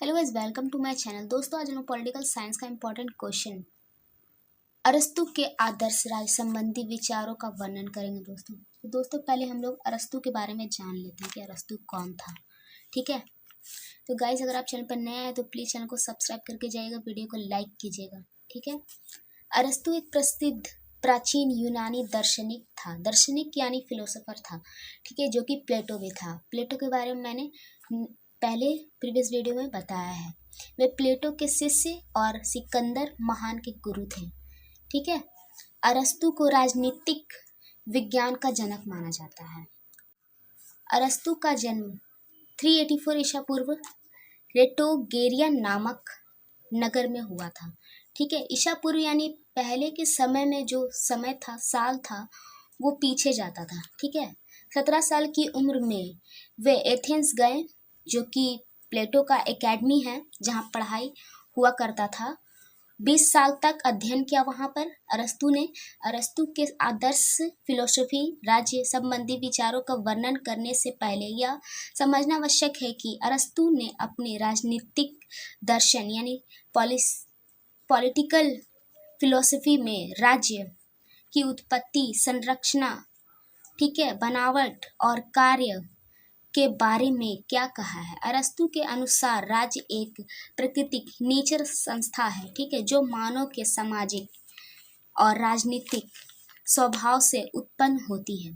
Hello guys, welcome to my channel. दोस्तों, आज हम पॉलिटिकल साइंस का इंपॉर्टेंट क्वेश्चन अरस्तु के आदर्श राज संबंधी विचारों का वर्णन करेंगे। दोस्तों पहले हम लोग अरस्तु के बारे में जान लेते हैं कि अरस्तु कौन था। ठीक है, तो गाइस अगर आप चैनल पर नए हैं तो प्लीज़ चैनल को सब्सक्राइब करके जाइएगा, वीडियो को लाइक कीजिएगा। ठीक है, अरस्तु एक प्रसिद्ध प्राचीन यूनानी दार्शनिक यानी फिलोसोफर था। ठीक है, जो कि प्लेटो भी था। प्लेटो के बारे में मैंने पहले प्रीवियस वीडियो में बताया है। वे प्लेटो के शिष्य और सिकंदर महान के गुरु थे। ठीक है, अरस्तु को राजनीतिक विज्ञान का जनक माना जाता है। अरस्तु का जन्म 384 ईसा पूर्व रेटोगेरिया नामक नगर में हुआ था। ठीक है, ईसा पूर्व यानी पहले के समय में जो समय था, साल था, वो पीछे जाता था। ठीक है, 17 साल की उम्र में वे एथेंस गए, जो कि प्लेटो का एकेडमी है जहाँ पढ़ाई हुआ करता था। 20 साल तक अध्ययन किया वहाँ पर अरस्तु ने। अरस्तु के आदर्श फिलोसफी राज्य संबंधी विचारों का वर्णन करने से पहले यह समझना आवश्यक है कि अरस्तु ने अपने राजनीतिक दर्शन यानी पॉलिटिकल फिलोसफी में राज्य की उत्पत्ति, संरचना, ठीक है, बनावट और कार्य के बारे में क्या कहा है। अरस्तु के अनुसार राज्य एक प्राकृतिक नेचर संस्था है। ठीक है, जो मानव के सामाजिक और राजनीतिक स्वभाव से उत्पन्न होती है।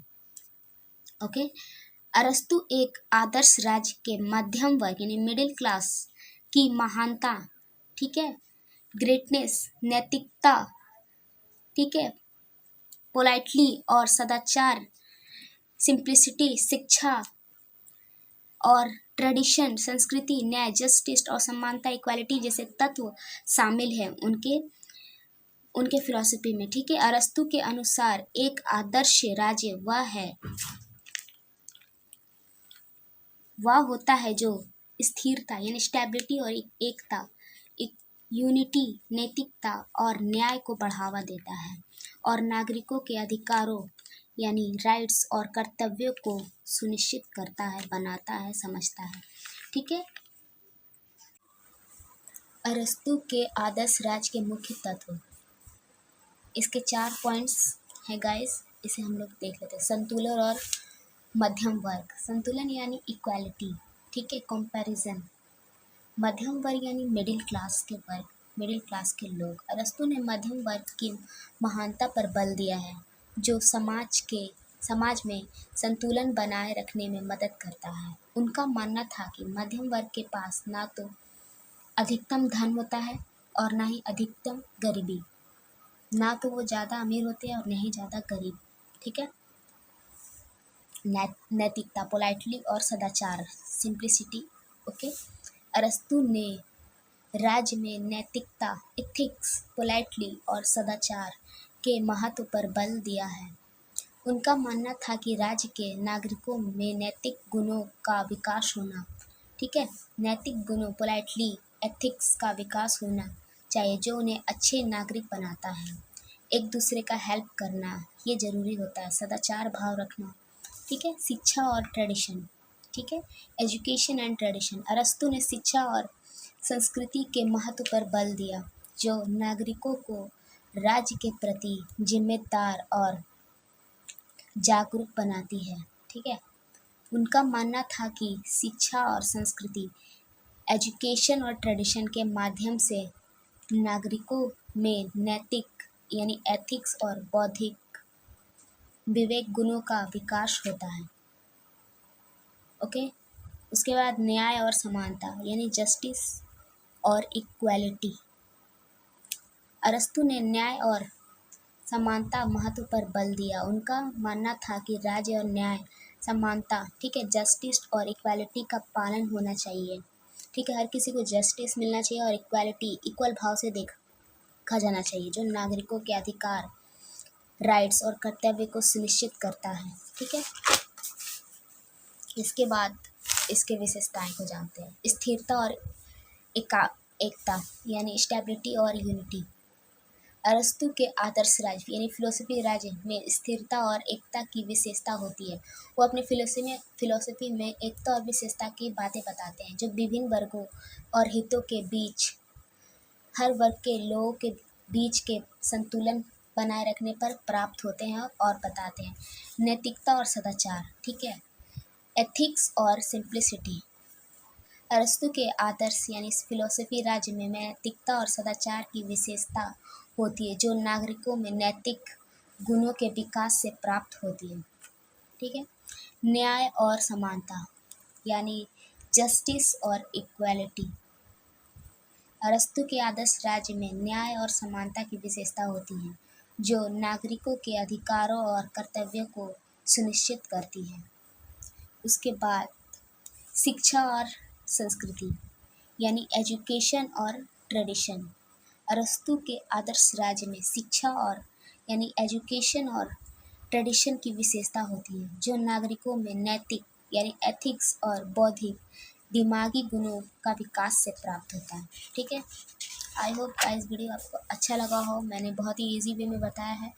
ओके, अरस्तु एक आदर्श राज्य के मध्यम वर्ग यानी मिडिल क्लास की महानता, ठीक है, ग्रेटनेस, नैतिकता, ठीक है, पोलाइटली और सदाचार, सिंप्लिसिटी, शिक्षा और ट्रेडिशन, संस्कृति, न्याय, जस्टिस और समानता, इक्वालिटी जैसे तत्व शामिल हैं उनके फिलॉसफी में। ठीक है, अरस्तु के अनुसार एक आदर्श राज्य वह होता है जो स्थिरता यानी स्टेबिलिटी और एकता, यूनिटी, नैतिकता और न्याय को बढ़ावा देता है और नागरिकों के अधिकारों यानी राइट्स और कर्तव्यों को सुनिश्चित करता है, बनाता है, समझता है। ठीक है, अरस्तु के आदर्श राज के मुख्य तत्व, इसके 4 पॉइंट्स हैं गाइस, इसे हम लोग देख लेते हैं। संतुलन और मध्यम वर्ग। संतुलन यानी इक्वालिटी, ठीक है, कंपैरिजन। मध्यम वर्ग यानी मिडिल क्लास के लोग। अरस्तु ने मध्यम वर्ग की महानता पर बल दिया है, जो समाज में संतुलन बनाए रखने में मदद करता है। उनका मानना था कि मध्यम वर्ग के पास ना तो अधिकतम धन होता है और ना ही अधिकतम गरीबी, ना तो वो ज़्यादा अमीर होते हैं और ना ही ज़्यादा गरीब। ठीक है, नैतिकता, पोलाइटली और सदाचार, सिंप्लिसिटी। ओके, अरस्तु ने राज्य में नैतिकता, एथिक्स, पोलाइटली और सदाचार के महत्व पर बल दिया है। उनका मानना था कि राज्य के नागरिकों में नैतिक गुणों का विकास होना, ठीक है, नैतिक गुणों, पोलाइटली, एथिक्स का विकास होना चाहिए, जो उन्हें अच्छे नागरिक बनाता है। एक दूसरे का हेल्प करना ये जरूरी होता है। सदाचार भाव रखना, ठीक है, शिक्षा और ट्रेडिशन, ठीक है, एजुकेशन एंड ट्रेडिशन। अरस्तु ने शिक्षा और संस्कृति के महत्व पर बल दिया, जो नागरिकों को राज्य के प्रति जिम्मेदार और जागरूक बनाती है। ठीक है, उनका मानना था कि शिक्षा और संस्कृति, एजुकेशन और ट्रेडिशन के माध्यम से नागरिकों में नैतिक यानी एथिक्स और बौद्धिक विवेक गुणों का विकास होता है। ओके, उसके बाद न्याय और समानता यानी जस्टिस और इक्वालिटी। अरस्तु ने न्याय और समानता महत्व पर बल दिया। उनका मानना था कि राज्य और न्याय, समानता, ठीक है, जस्टिस और इक्वालिटी का पालन होना चाहिए। ठीक है, हर किसी को जस्टिस मिलना चाहिए और इक्वालिटी, इक्वल भाव से देखा जाना चाहिए, जो नागरिकों के अधिकार, राइट्स और कर्तव्य को सुनिश्चित करता है। ठीक है, इसके बाद इसके विशेषताएं को जानते हैं। स्थिरता और एकता यानी स्टेबिलिटी और यूनिटी। अरस्तु के आदर्श राज्य यानी फिलोसफी राज्य में स्थिरता और एकता की विशेषता होती है। वो अपनी फिलोसफी में एकता और विशेषता की बातें बताते हैं, जो विभिन्न वर्गों और हितों के बीच, हर वर्ग के लोगों के बीच के संतुलन बनाए रखने पर प्राप्त होते हैं और बताते हैं। नैतिकता और सदाचार, ठीक है, एथिक्स और सिंप्लिसिटी। अरस्तु के आदर्श यानी फिलोसफी राज्य में नैतिकता और सदाचार की विशेषता होती है, जो नागरिकों में नैतिक गुणों के विकास से प्राप्त होती है। ठीक है। न्याय और समानता यानी जस्टिस और इक्वालिटी। अरस्तु के आदर्श राज्य में न्याय और समानता की विशेषता होती है, जो नागरिकों के अधिकारों और कर्तव्यों को सुनिश्चित करती है। उसके बाद शिक्षा और संस्कृति यानी एजुकेशन और ट्रेडिशन। अरस्तु के आदर्श राज्य में शिक्षा और यानी एजुकेशन और ट्रेडिशन की विशेषता होती है, जो नागरिकों में नैतिक यानी एथिक्स और बौद्धिक दिमागी गुणों का विकास से प्राप्त होता है। ठीक है। आई होप गाइस वीडियो आपको अच्छा लगा हो। मैंने बहुत ही इजी वे में बताया है।